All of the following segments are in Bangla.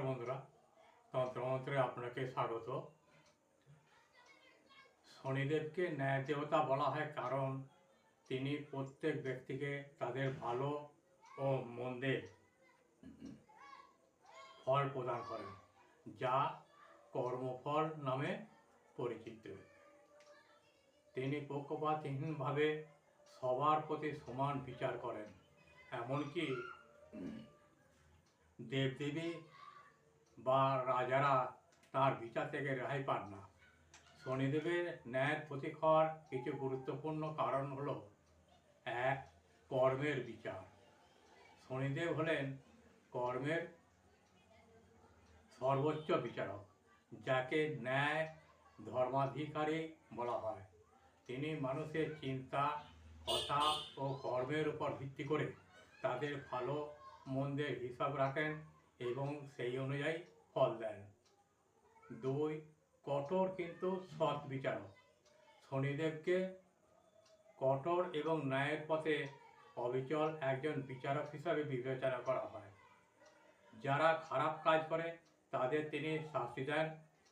বন্ধুরা, তন্ত্রমন্ত্রে আপনাকে স্বাগত। শনিদেবকে ন্যায় দেবতা বলা হয় কারণ তিনি প্রত্যেক ব্যক্তিকে তাদের ভালো ও মন্দের ফল প্রদান করেন, যা কর্মফল নামে পরিচিত। তিনি পক্ষপাতহীনভাবে সবার প্রতি সমান বিচার করেন, এমনকি দেবদেবী বা রাজারা তার বিচার থেকে রেহাই পান না। শনিদেবের ন্যায়ের প্রতীক হওয়ার কিছু গুরুত্বপূর্ণ কারণ হল: 1. কর্মের বিচার। শনিদেব হলেন কর্মের সর্বোচ্চ বিচারক, যাকে ন্যায় ধর্মাধিকারী বলা হয়। তিনি মানুষের চিন্তা, কথা ও কর্মের উপর ভিত্তি করে তাদের ভালো মন্দের হিসাব রাখেন এবং সেই অনুযায়ী ফল দেন। 2. কঠোর কিন্তু সৎ বিচারক। শনিদেবকে কঠোর এবং ন্যায়ের পথে অবিচল একজন বিচারক হিসাবে বিবেচনা করা হয়। যারা খারাপ কাজ করে তাদের তিনি শাস্তি দেন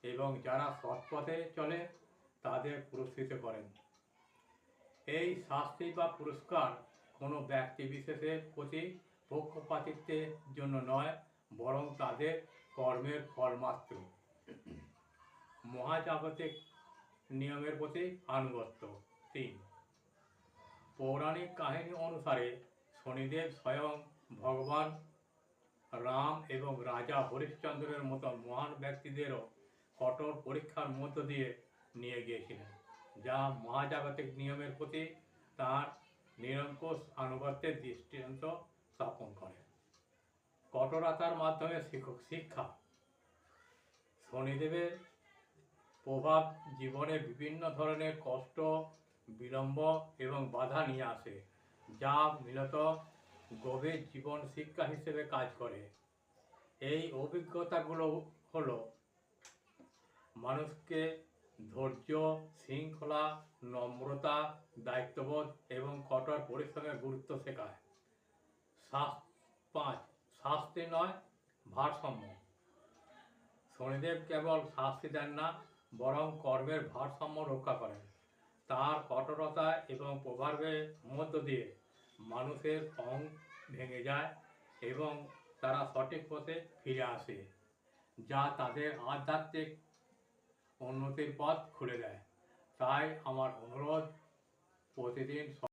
এবং যারা সৎ পথে চলে তাদের পুরস্কৃত করেন। এই শাস্তি বা পুরস্কার কোনো ব্যক্তি বিশেষের প্রতি পক্ষপাতিত্বের জন্য নয়, বরং তাদের কর্মের ফল মাত্র। মহাজাগতিক নিয়মের প্রতি আনুগত্য। 3. পৌরাণিক কাহিনী অনুসারে শনিদেব স্বয়ং ভগবান রাম এবং রাজা হরিশ্চন্দ্রের মতো মহান ব্যক্তিদেরও কঠোর পরীক্ষার মধ্য দিয়ে নিয়ে গিয়েছিলেন, যা মহাজাগতিক নিয়মের প্রতি তাঁর নিরঙ্কুশ আনুগত্যের দৃষ্টান্ত স্থাপন করে। কঠোরতার মাধ্যমে শিক্ষা। শনিদেবের প্রভাব জীবনে বিভিন্ন ধরনের কষ্ট, বিলম্ব এবং বাধা নিয়ে আসে, যা মূলত গভীর জীবন শিক্ষা হিসেবে কাজ করে। এই অভিজ্ঞতাগুলো হলো মানুষকে ধৈর্য, শৃঙ্খলা, নম্রতা, দায়িত্ববোধ এবং কঠোর পরিশ্রমের গুরুত্ব শেখায়। 5. শাস্তি নয়, ভারসাম্য। শনিদেব কেবল শাস্তি দেন না, বরং কর্মের ভারসাম্য রক্ষা করেন। তার কঠোরতা এবং প্রভাবের মধ্য দিয়ে মানুষের অহং ভেঙে যায় এবং তারা সঠিক পথে ফিরে আসে, যা তাদের আধ্যাত্মিক উন্নতির পথ খুলে দেয়। তাই আমার অনুরোধ, প্রতিদিন